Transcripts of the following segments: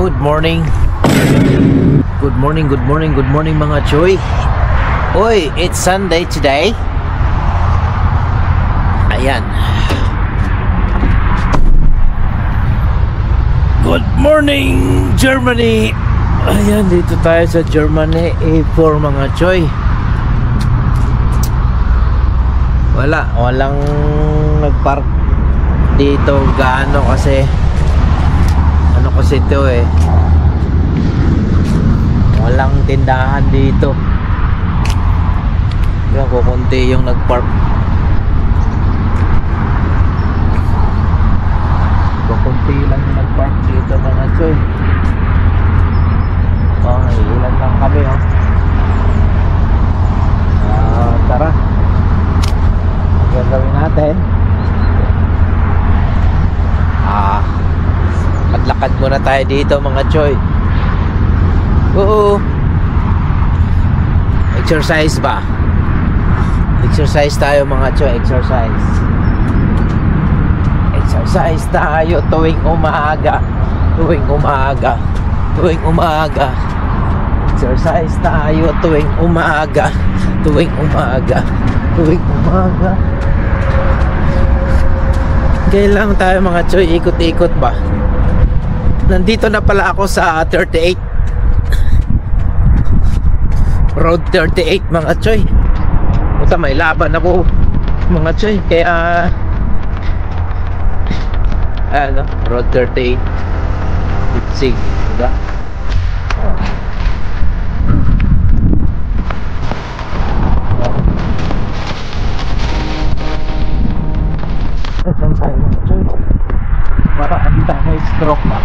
Good morning. Good morning, good morning, good morning mga choy. Oy, it's Sunday today. Ayan. Good morning, Germany. Ayan, dito tayo sa Germany A4 mga choy. Walang nagpark dito gaano kasi ano kasi ito walang tindahan dito. Yung kukunti yung nagpark. Kukunti lang yung nagpark dito mga choy. Ilan lang kami tara, ang gagawin natin maglakad muna tayo dito mga choy. Oo, exercise ba? Exercise tayo mga choy. Exercise tayo tuwing umaga. Exercise tayo tuwing umaga. Kailangan tayo mga choy ikot-ikot ba? Nandito na pala ako sa 38 Road 38 mga choy. Puta, may laban ako mga choy. Kaya Road 38 Sig, diba? Saan tayo mga choy? Para hindi tayo na-stroke ba?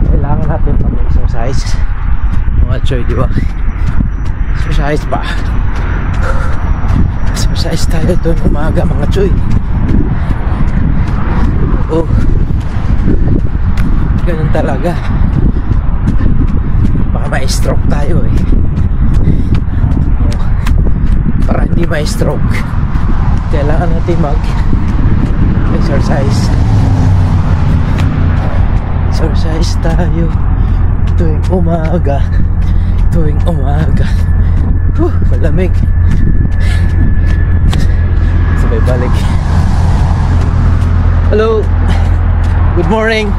Kailangan natin mag-exercise mga choy, diba? Exercise ba? Exercise tayo doon umaga mga choy. Ganun talaga. Baka ma-stroke tayo para hindi ma-stroke kailangan natin mag-exercise. Exercise tayo tuwing umaga. Malamig. Sabay balik. Hello, good morning.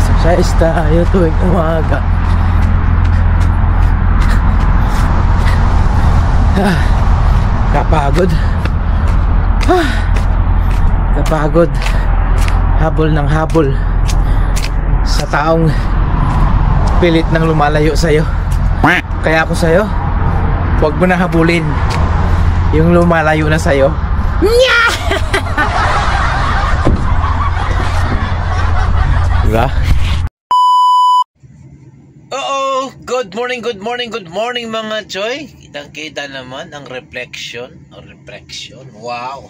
Exercise tayo tuwing umaga. Kapagod. Habol ng habol sa taong pilit nang lumalayo sa'yo. Kaya ako sa'yo, huwag mo na habulin yung lumalayo na sa'yo. Diba? Good morning mga choy. Kitang-kita naman ang reflection. Wow.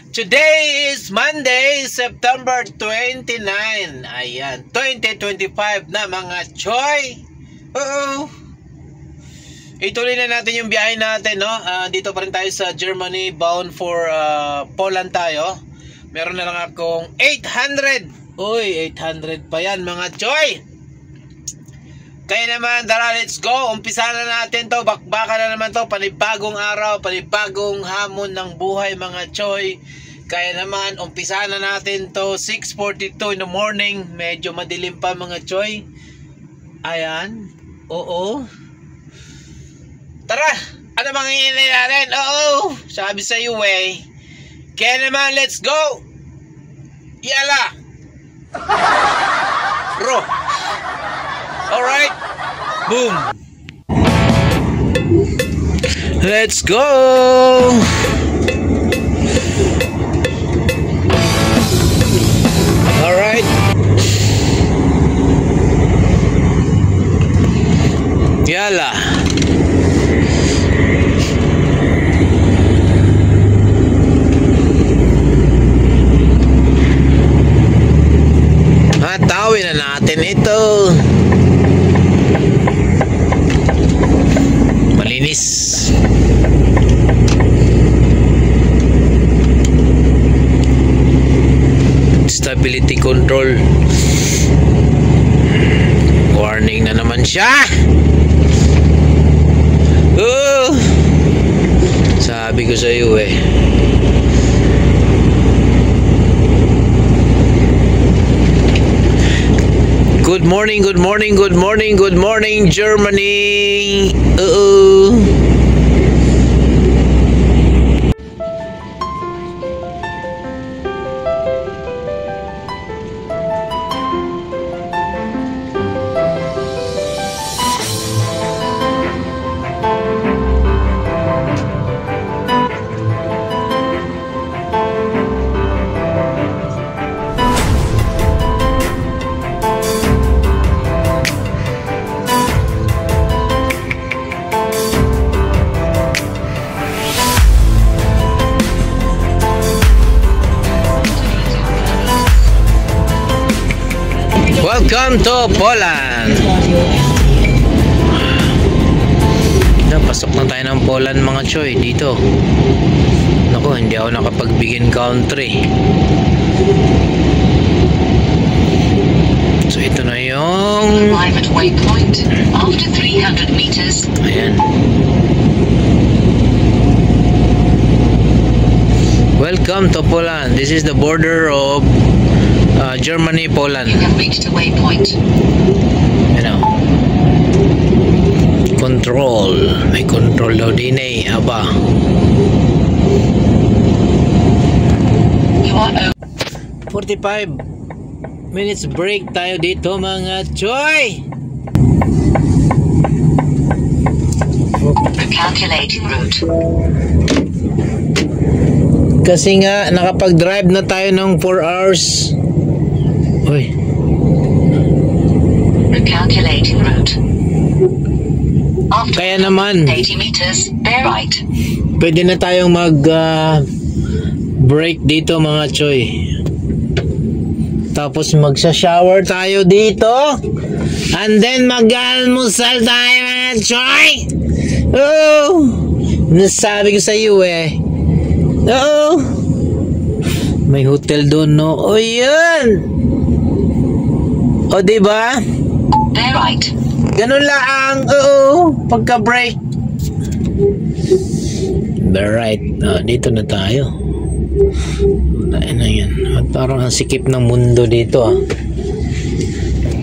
Today is Monday, September 29. Ayan, 2025 na mga choy. Ituloy na natin yung biyahe natin, no? Dito pa rin tayo sa Germany, bound for Poland tayo. Meron na lang akong 800. 800 pa yan mga choy. Kaya naman, tara, let's go. Umpisa na natin to. Bakbakan na naman to. Panibagong araw, panibagong hamon ng buhay mga choy. Kaya naman, umpisa na natin to. 6:42 in the morning. Medyo madilim pa mga choy. Ayan. Oo. Tara, ano bang hinihintay natin? Sabi sa iyo Kaya naman, let's go. Yala. Bro. Alright. Boom. Let's go. Alright. Yala. Hatawin na natin ito. Malinis. stability control. Warning na naman siya. Sabi ko sa iyo eh. Good morning, good morning, good morning, good morning, Germany. Welcome to Poland. Pasok na tayo ng Poland mga choy dito. Naku, hindi ako nakapag-begin country. So ito na yung arrive at waypoint after 300 meters. Ayan. Welcome to Poland. This is the border of Germany, Poland. You have reached a waypoint. You know. Control. May control daw din eh. Aba. You are 45 minutes break tayo dito mga choy. Recalculating route. Kasi nga nakapag-drive na tayo ng 4 hours. Uy. Recalculating route. After Kaya naman 80 meters, bear right. pwede na tayong mag break dito mga choy. Tapos magsa-shower tayo dito. And then mag-almusal tayo mga choy. Oh! Nasabi ko sa iyo eh. Oo. May hotel doon, no? O, yan. O, diba? Bear right. Ganun lang. Oo. Pagka-break. Bear right. Dito na tayo. Unahin na yan. At parang ang sikip ng mundo dito, ah.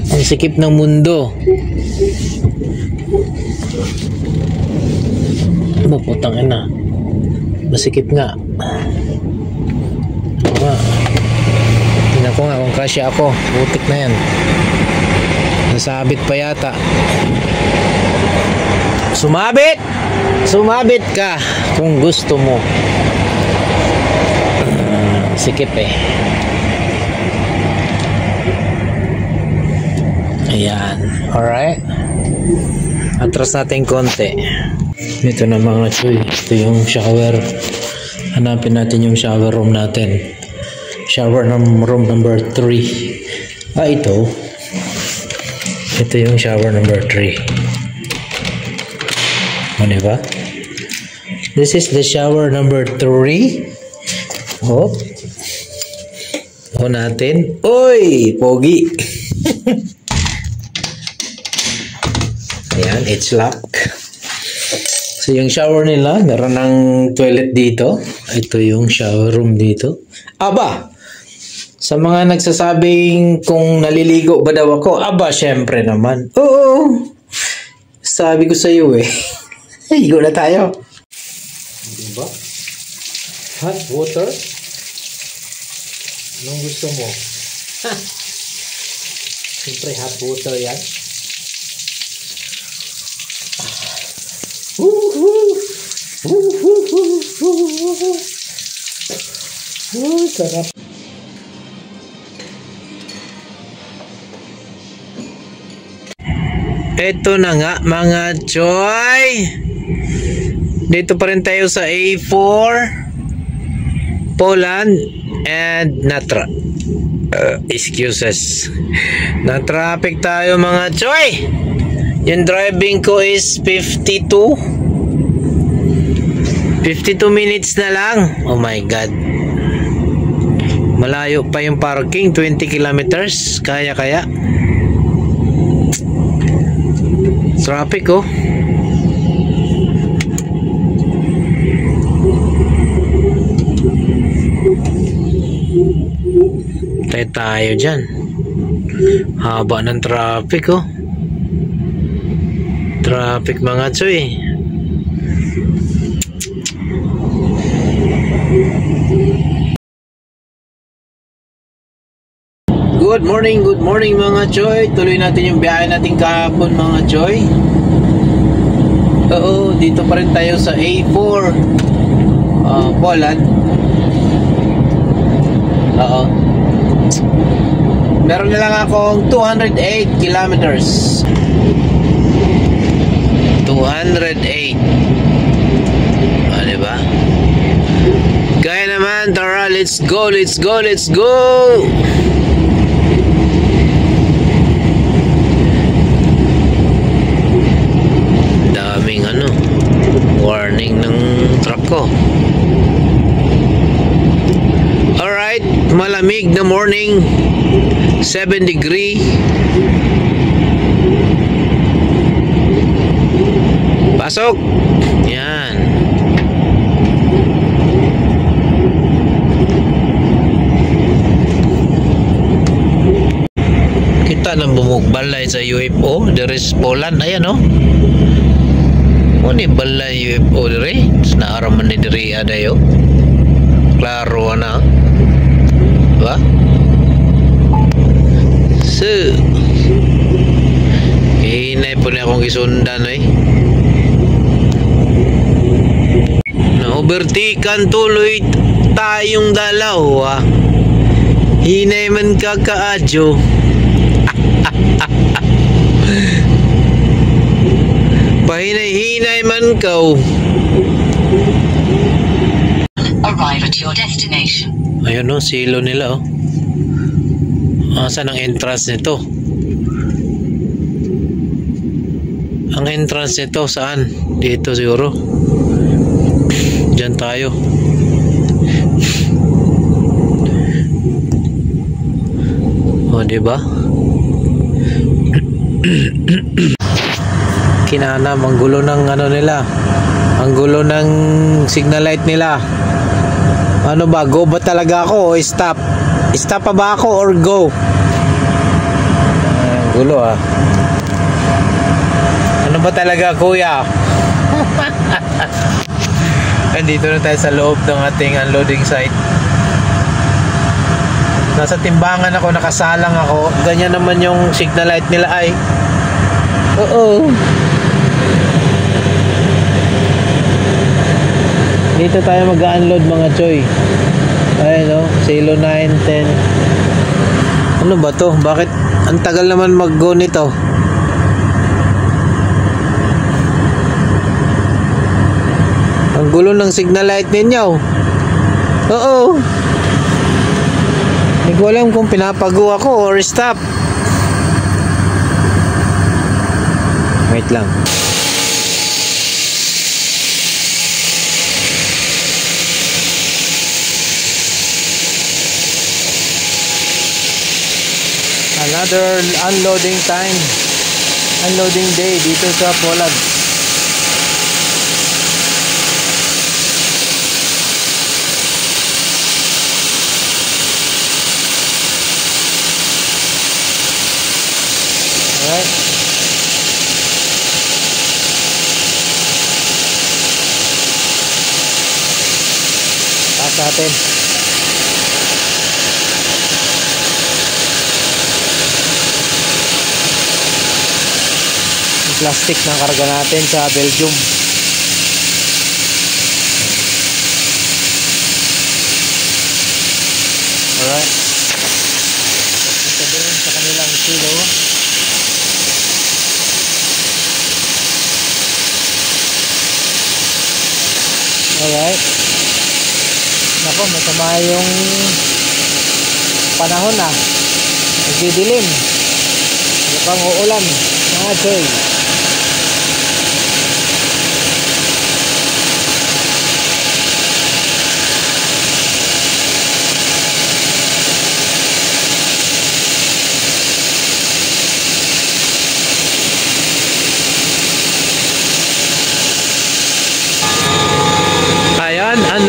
Ang sikip ng mundo. Putang ina. Masikip nga. Tingnan ko nga kung kasya ako. Putik na yan. Nasabit pa yata. Sumabit! Sumabit ka kung gusto mo. Sikip eh. Ayan. Alright. Atras natin konti. Ito na mga choy. Ito yung shower. Hanapin natin yung shower room natin. Shower room number 3. Ito. Ito yung shower number 3. Ano ba? This is the shower number 3. Oh. O natin. Oy! Pogi! Ayan, it's locked. So yung shower nila, meron ng toilet dito. Ito yung shower room dito. Aba! Sa mga nagsasabing kung naliligo ba daw ako, aba, syempre naman. Oo! Sabi ko sa iyo eh. Ligo na tayo. Diba? Hot water? Anong gusto mo? Siyempre hot water yan. Sarap. Ito na nga mga choy. Dito pa rin tayo sa A4 Poland and Natra. Excuses. Na-traffic tayo mga choy. Yung driving ko is 52 minutes na lang. Oh my god. Malayo pa yung parking, 20 kilometers. Kaya. Traffic oh. Tayo dyan. Haba ng traffic oh. Traffic mga tsoy. Good morning mga choy. Tuloy natin yung biyahe natin kahapon mga choy. Oo, dito pa rin tayo sa A4 Poland. Oo. Meron na lang akong 208 kilometers. 208. Diba? Kaya naman, tara, let's go. Daming warning ng truck ko. Alright, malamig na morning, 7 degree. Pasok. Yan. Kita nang bumugbalay sa UFO. There is Poland. Ayan oh. Muni balay UFO dire. Naaraman ni diri adayo. Klaro na. Diba? So, hinay po na akong isundan eh. Overtaken tuloy tayong dalawa. Hinay man kakaadyo. Pahinay-hinay man kau. Arrive at your destination. Ayun no, silo nila oh. Saan ang entrance nito? Ang entrance nito saan? Dito siguro. Diyan tayo. O, diba? Kinanam, ang gulo ng nila. Ang gulo ng signal light nila. Ano ba? Go ba talaga ako o stop? Stop pa ba ako or go? Gulo ah. Ano ba talaga kuya? Andito na tayo sa loob ng ating unloading site. Nasa timbangan ako, nakasalang ako. Ganyan naman yung signal light nila ay. Oo. Dito tayo mag-unload mga choy. Ayun o, Silo 9, 10. Ano ba to? Bakit ang tagal naman mag-go nito? Ang gulo ng signal light ninyo. Oo. Hindi ko alam kung pinapago ako or stop. Wait lang. Another unloading time. Unloading day dito sa Poland. Alright. Taas natin. Yung plastic na karga natin sa Belgium. Alright. Ito din sa kanilang silo. Alright. Nako, masama yung panahon na. Nagdidilim. Mukhang uulan. Mga choy.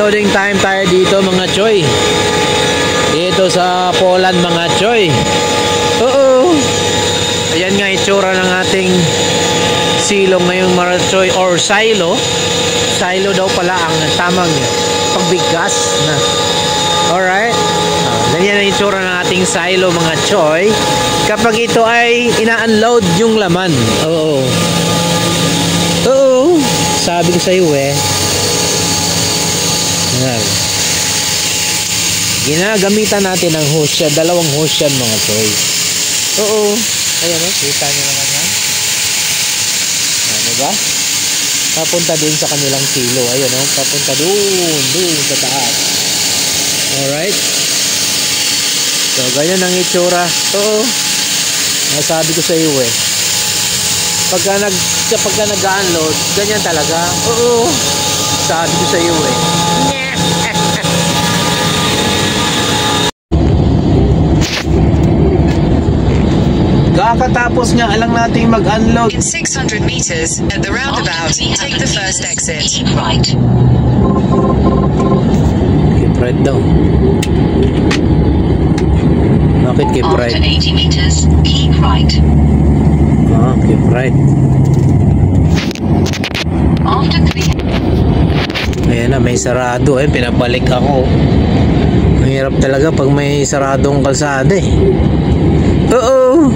Loading time tayo dito mga choy. Dito sa Poland mga choy. Oo. Ayan nga itsura ng ating silong ngayong mga choy, or silo. Silo daw pala ang tamang pagbigas na. Alright. Ganyan ang itsura ng ating silo mga choy. Kapag ito ay ina-unload yung laman. Oo. Oo. Sabi ko sa iyo Ayan. Ginagamitan natin ng hose yan. Dalawang hose yan mga choy. Oo. Ayan kita nyo naman yan. Diba? Papunta dun sa kanilang silo. Ayan papunta dun sa taas. Alright. So, ganyan ang itsura. Oo. Nasabi ko sa iyo Pagka nag-unload, ganyan talaga. Oo. Sabi ko sa iyo Kakatapos nga lang nating mag-unload. In 600 meters, at the roundabout, take the first exit. Keep right. Keep right daw. Bakit keep right? After 80 meters, keep right. Keep right. After 3... Ayan na, may sarado pinabalik ako. Mahirap talaga pag may saradong kalsada Oo.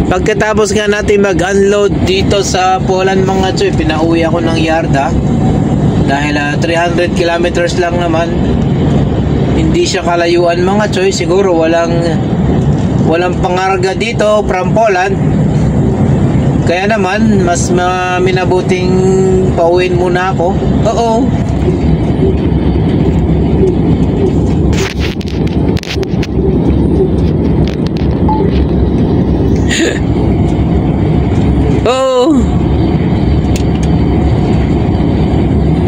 Pagkatapos nga natin mag-unload dito sa Poland mga choy, pinauwi ako ng yarda dahil 300 kilometers lang naman. Hindi siya kalayuan mga choy. Siguro walang pangarga dito from Poland. Kaya naman mas minabuting pauwiin muna ako. Oo. Oo.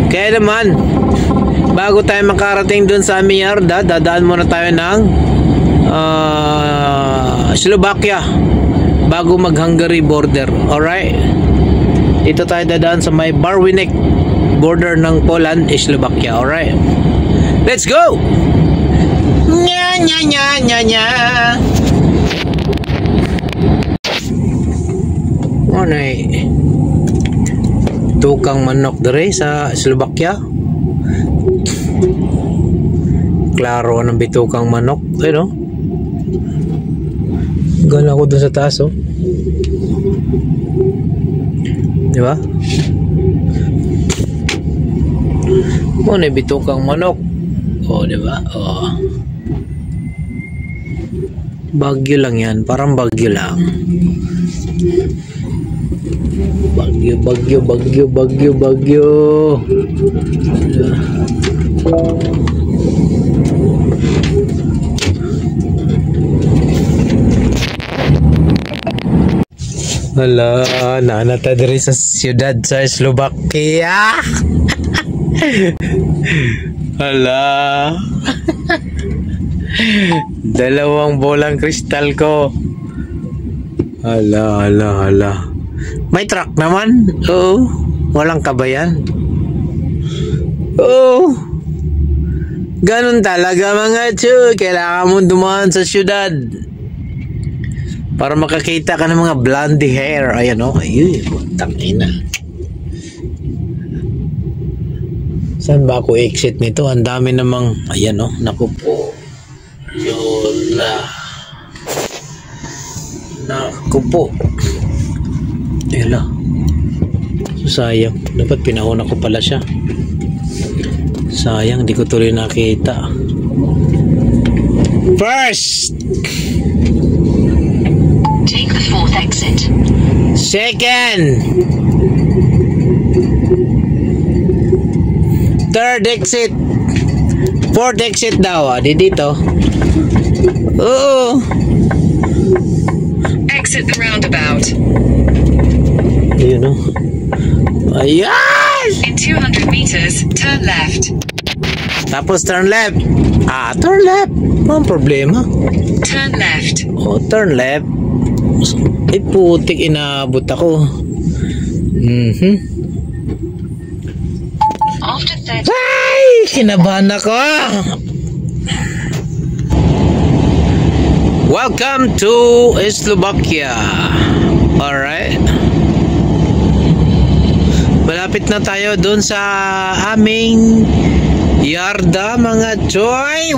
Kaya naman bago tayo makarating dun sa aming yarda, dadaan muna tayo ng Slovakia bago mag-Hungary border. Alright. Dito tayo dadaan sa may Barwinek border ng Poland, Slovakia. Alright. Let's go! Nya nya nya nya nya. Tukang manok dere sa Slovakia. Klaro ng bitukang manok. Gala ko dun sa taas Diba? Bitukang manok. Diba? Bagyo lang yan. Parang bagyo lang. Bagyo. Hala, nanata diri sa siyudad sa Slovakia. Hala. Dalawang bolang kristal ko. Hala. May truck naman. Oo. Walang kabayan. Oo. Ganun talaga mga choy. Kailangan mo dumaan sa syudad para makakita ka ng mga blondie hair. Ayan ayun. Tangina. Saan ba ako exit nito? Ang dami namang. Ayan naku po. Lola. Naku po. Ela. Sayang. Dapat pinauna ko pala siya. Sayang, di ko tuloy nakita. First! Take the fourth exit. Second! Third exit. Fourth exit daw. Di dito. Oo. Exit the roundabout. Ayun Ayan! In 200 meters, turn left. Tapos turn left. Turn left. Ang problema. Turn left. Turn left. Putik, inaabot ako. After Ay! Kinabahan ako! Welcome to Slovakia. Alright. Malapit na tayo dun sa aming yarda mga choy.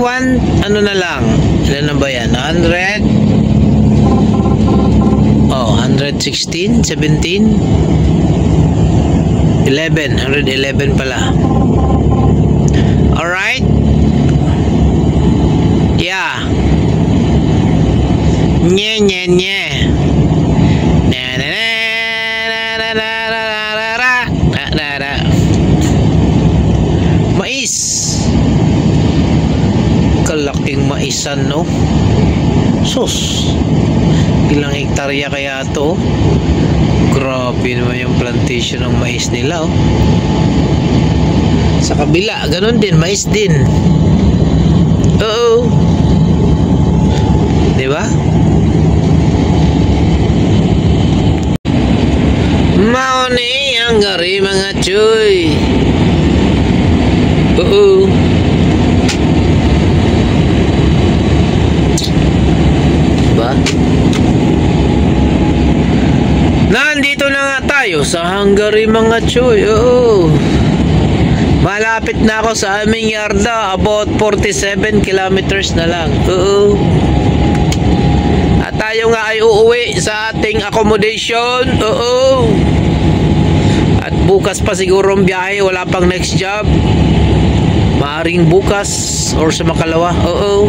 Ano na lang. Ilan na ba yan? 100? Oh, 116, 17, 11. 111 pala. Alright. Yeah. Nye nye nye. Na na na na na na na na na. Mais. Kalaking maisan, no? Sus. Ilang hektarya kaya to? Grabe naman yung plantation ng mais nila, oh. Sa kabila, ganun din, mais din. Oo. Diba? Mauni ang gari mga choy. Oo. Diba? Nandito na nga tayo sa Hungary mga choy. Oo. Malapit na ako sa aming yarda. About 47 kilometers na lang. Oo. At tayo nga ay uuwi sa ating accommodation. Oo. At bukas pa siguro ang biyahe. Wala pang next job. Maaring bukas or sa makalawa. Oo.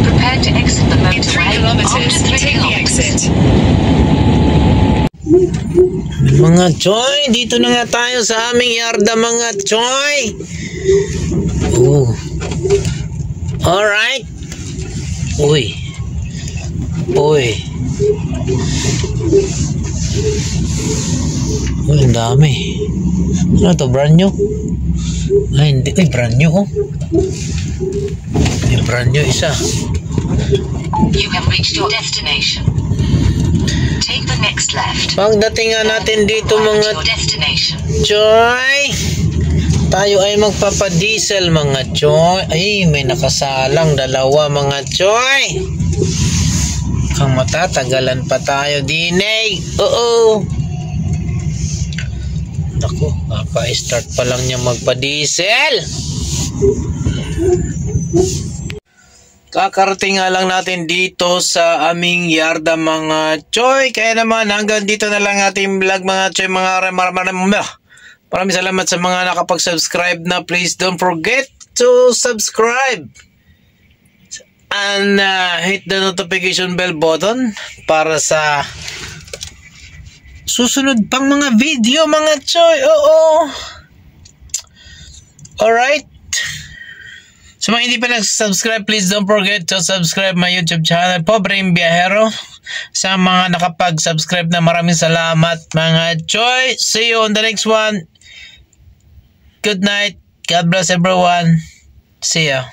Prepare to exit the motorway. In 3 kilometers, take the exit. Mga choy, dito na nga tayo sa aming yarda mga choy. Oh. Alright. Uy. Uy. Uy, ang dami. Ano to, brand new? Ay, hindi. Ay, brand new, oh. Ay, brand new isa. You have reached your destination. Take the next left. Pagdating nga natin dito mga choy, tayo ay magpapadiesel mga choy. Ay, may nakasalang dalawa mga choy. Kang matatagalan pa tayo dinay. Oo. Naku, mapa-start pa lang niya magpa-diesel. Kakarating nga lang natin dito sa aming yarda mga choy. Kaya naman hanggang dito na lang ating vlog mga choy. Maraming salamat sa mga nakapag-subscribe na. Please don't forget to subscribe. And hit the notification bell button para sa susunod pang mga video mga choy. Oo. Alright. Sa mga hindi pa nag-subscribe, please don't forget to subscribe my YouTube channel, Pobreng Biyahero. Sa mga nakapag-subscribe na, maraming salamat mga choy. See you on the next one. Good night. God bless everyone. See ya.